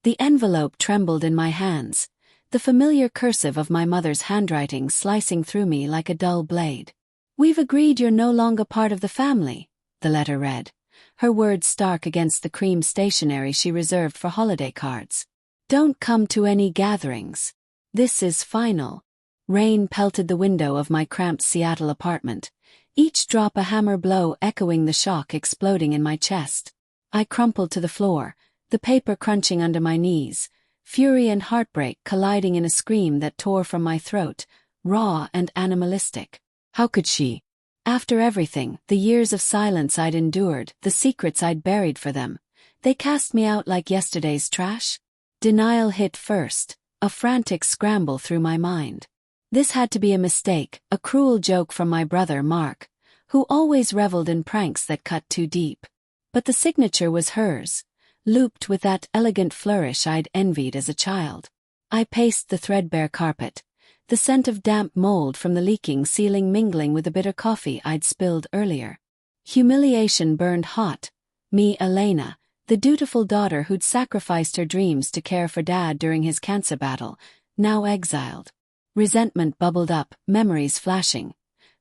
The envelope trembled in my hands, the familiar cursive of my mother's handwriting slicing through me like a dull blade. "We've agreed you're no longer part of the family," the letter read, her words stark against the cream stationery she reserved for holiday cards. "Don't come to any gatherings. This is final." Rain pelted the window of my cramped Seattle apartment, each drop a hammer blow echoing the shock exploding in my chest. I crumpled to the floor, the paper crunching under my knees, fury and heartbreak colliding in a scream that tore from my throat, raw and animalistic. How could she? After everything, the years of silence I'd endured, the secrets I'd buried for them, they cast me out like yesterday's trash? Denial hit first, a frantic scramble through my mind. This had to be a mistake, a cruel joke from my brother Mark, who always reveled in pranks that cut too deep. But the signature was hers, looped with that elegant flourish I'd envied as a child. I paced the threadbare carpet, the scent of damp mold from the leaking ceiling mingling with the bitter coffee I'd spilled earlier. Humiliation burned hot. Me, Elena, the dutiful daughter who'd sacrificed her dreams to care for Dad during his cancer battle, now exiled. Resentment bubbled up, memories flashing.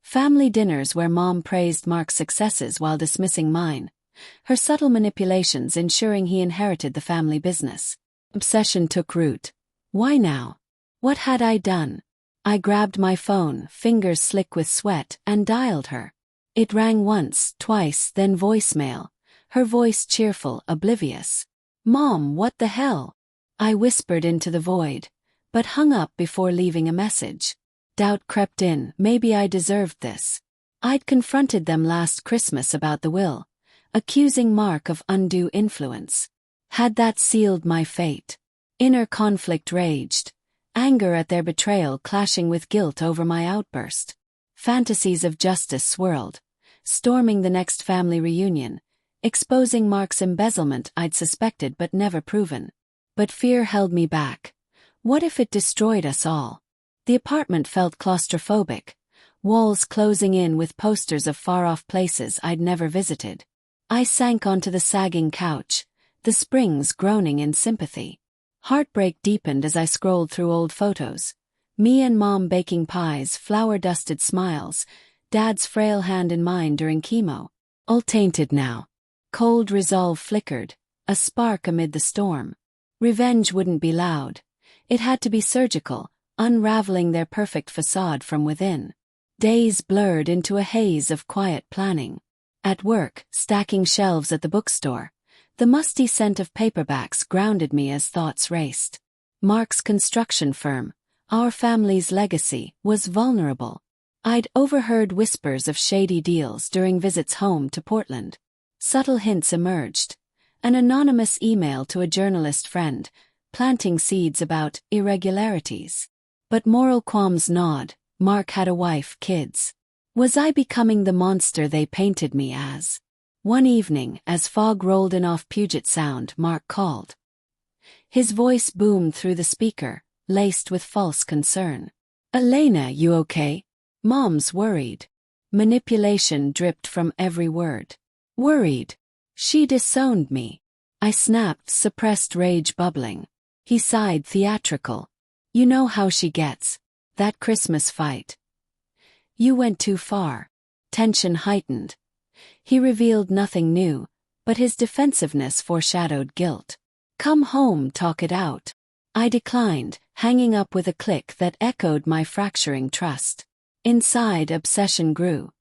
Family dinners where Mom praised Mark's successes while dismissing mine, her subtle manipulations ensuring he inherited the family business. Obsession took root. Why now? What had I done? I grabbed my phone, fingers slick with sweat, and dialed her. It rang once, twice, then voicemail, her voice cheerful, oblivious. "Mom, what the hell?" I whispered into the void, but hung up before leaving a message. Doubt crept in, maybe I deserved this. I'd confronted them last Christmas about the will, accusing Mark of undue influence. Had that sealed my fate? Inner conflict raged, anger at their betrayal clashing with guilt over my outburst. Fantasies of justice swirled, storming the next family reunion, exposing Mark's embezzlement I'd suspected but never proven. But fear held me back. What if it destroyed us all? The apartment felt claustrophobic, walls closing in with posters of far-off places I'd never visited. I sank onto the sagging couch, the springs groaning in sympathy. Heartbreak deepened as I scrolled through old photos. Me and Mom baking pies, flour-dusted smiles, Dad's frail hand in mine during chemo. All tainted now. Cold resolve flickered, a spark amid the storm. Revenge wouldn't be loud. It had to be surgical, unraveling their perfect facade from within. Days blurred into a haze of quiet planning. At work, stacking shelves at the bookstore, the musty scent of paperbacks grounded me as thoughts raced. Mark's construction firm, our family's legacy, was vulnerable. I'd overheard whispers of shady deals during visits home to Portland. Subtle hints emerged. An anonymous email to a journalist friend, planting seeds about irregularities. But moral qualms gnawed. Mark had a wife, kids. Was I becoming the monster they painted me as? One evening, as fog rolled in off Puget Sound, Mark called. His voice boomed through the speaker, laced with false concern. "Elena, you okay?" Mom's worried. Manipulation dripped from every word. Worried. She disowned me. I snapped, suppressed rage bubbling. He sighed, theatrical. "You know how she gets. That Christmas fight. You went too far." Tension heightened. He revealed nothing new, but his defensiveness foreshadowed guilt. "Come home, talk it out." I declined, hanging up with a click that echoed my fracturing trust. Inside, obsession grew.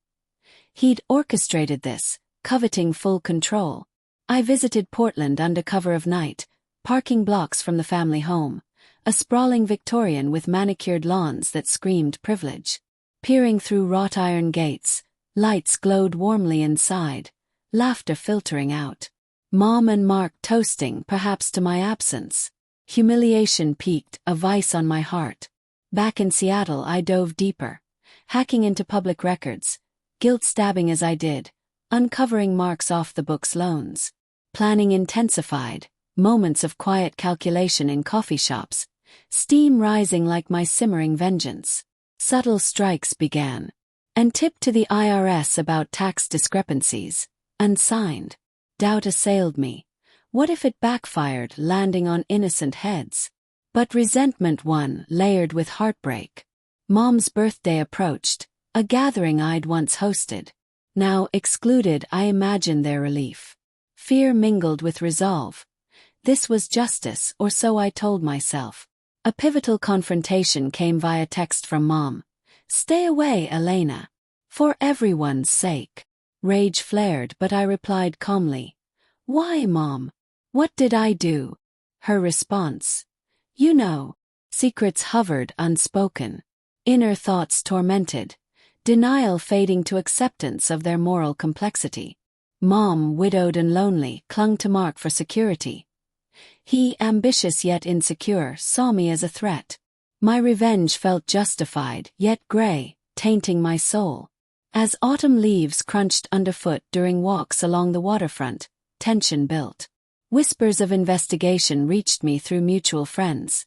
He'd orchestrated this, coveting full control. I visited Portland under cover of night, parking blocks from the family home, a sprawling Victorian with manicured lawns that screamed privilege. Peering through wrought iron gates, lights glowed warmly inside, laughter filtering out. Mom and Mark toasting, perhaps to my absence. Humiliation peaked, a vice on my heart. Back in Seattle I dove deeper, hacking into public records, guilt-stabbing as I did, uncovering Mark's off-the-books loans. Planning intensified, moments of quiet calculation in coffee shops, steam rising like my simmering vengeance. Subtle strikes began. And tipped to the IRS about tax discrepancies, unsigned. Doubt assailed me. What if it backfired, landing on innocent heads? But resentment won, layered with heartbreak. Mom's birthday approached, a gathering I'd once hosted. Now excluded, I imagined their relief. Fear mingled with resolve. This was justice, or so I told myself. A pivotal confrontation came via text from Mom. "Stay away, Elena. For everyone's sake." Rage flared, but I replied calmly. "Why, Mom? What did I do?" Her response. "You know." Secrets hovered unspoken. Inner thoughts tormented. Denial fading to acceptance of their moral complexity. Mom, widowed and lonely, clung to Mark for security. He, ambitious yet insecure, saw me as a threat. My revenge felt justified, yet gray, tainting my soul. As autumn leaves crunched underfoot during walks along the waterfront, tension built. Whispers of investigation reached me through mutual friends.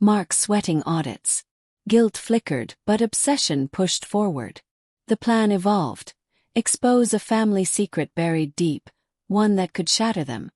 Mark sweating audits. Guilt flickered, but obsession pushed forward. The plan evolved. Expose a family secret buried deep, one that could shatter them.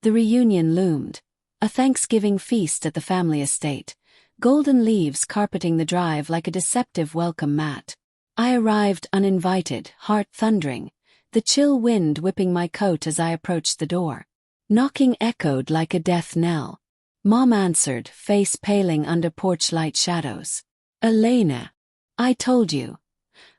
The reunion loomed. A Thanksgiving feast at the family estate. Golden leaves carpeting the drive like a deceptive welcome mat. I arrived uninvited, heart thundering, the chill wind whipping my coat as I approached the door. Knocking echoed like a death knell. Mom answered, face paling under porch light shadows. "Elena, I told you."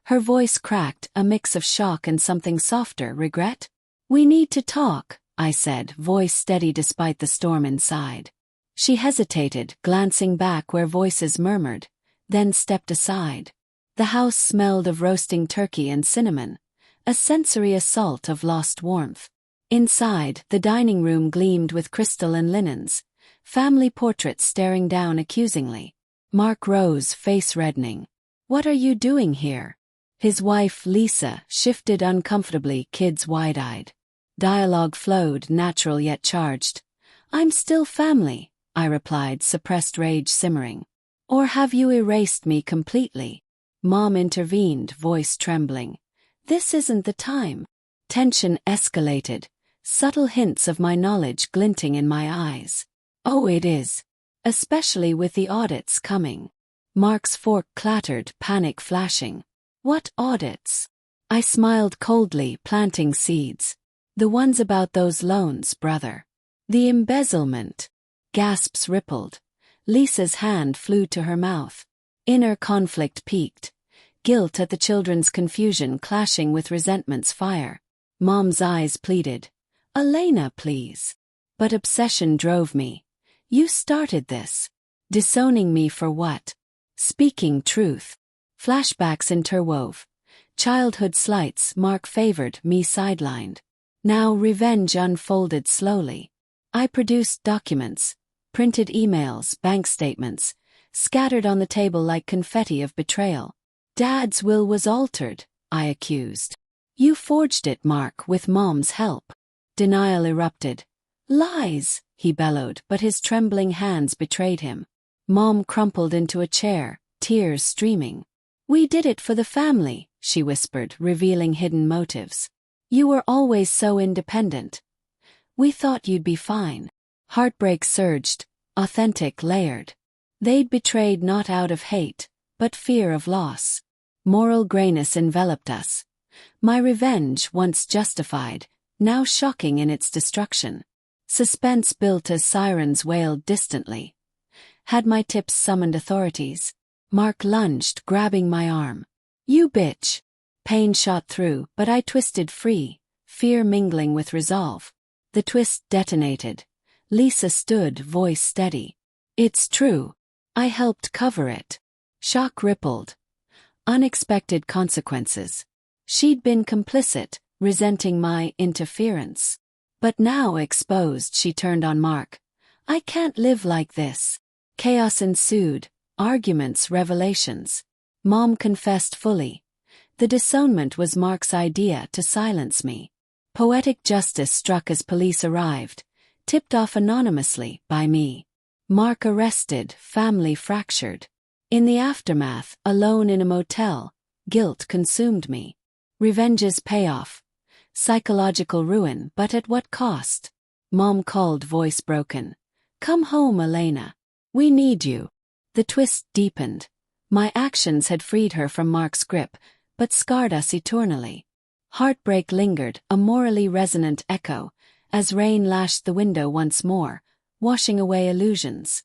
Her voice cracked, a mix of shock and something softer, regret. "We need to talk," I said, voice steady despite the storm inside. She hesitated, glancing back where voices murmured, then stepped aside. The house smelled of roasting turkey and cinnamon, a sensory assault of lost warmth. Inside, the dining room gleamed with crystal and linens, family portraits staring down accusingly. Mark rose, face reddening. "What are you doing here?" His wife, Lisa, shifted uncomfortably, kids wide-eyed. Dialogue flowed, natural yet charged. "I'm still family," I replied, suppressed rage simmering. "Or have you erased me completely?" Mom intervened, voice trembling. "This isn't the time." Tension escalated, subtle hints of my knowledge glinting in my eyes. "Oh, it is. Especially with the audits coming." Mark's fork clattered, panic flashing. "What audits?" I smiled coldly, planting seeds. "The ones about those loans, brother." "The embezzlement." Gasps rippled. Lisa's hand flew to her mouth. Inner conflict peaked. Guilt at the children's confusion clashing with resentment's fire. Mom's eyes pleaded. "Elena, please." But obsession drove me. "You started this." Disowning me for what? Speaking truth. Flashbacks interwove. Childhood slights, Mark favored, me sidelined. Now revenge unfolded slowly. I produced documents, printed emails, bank statements, scattered on the table like confetti of betrayal. "Dad's will was altered," I accused. "You forged it, Mark, with Mom's help." Denial erupted. "Lies," he bellowed, but his trembling hands betrayed him. Mom crumpled into a chair, tears streaming. "We did it for the family," she whispered, revealing hidden motives. "You were always so independent. We thought you'd be fine." Heartbreak surged, authentic, layered. They'd betrayed not out of hate, but fear of loss. Moral grayness enveloped us. My revenge, once justified, now shocking in its destruction. Suspense built as sirens wailed distantly. Had my tips summoned authorities? Mark lunged, grabbing my arm. "You bitch!" Pain shot through, but I twisted free, fear mingling with resolve. The twist detonated. Lisa stood, voice steady. "It's true. I helped cover it." Shock rippled. Unexpected consequences. She'd been complicit, resenting my interference. But now exposed, she turned on Mark. "I can't live like this." Chaos ensued, arguments, revelations. Mom confessed fully. The disownment was Mark's idea to silence me. Poetic justice struck as police arrived, tipped off anonymously by me. Mark arrested, family fractured. In the aftermath, alone in a motel, guilt consumed me. Revenge's payoff. Psychological ruin, but at what cost? Mom called, voice broken. Come home, Elena. We need you. The twist deepened. My actions had freed her from Mark's grip, but scarred us eternally. Heartbreak lingered, a morally resonant echo, as rain lashed the window once more, washing away illusions.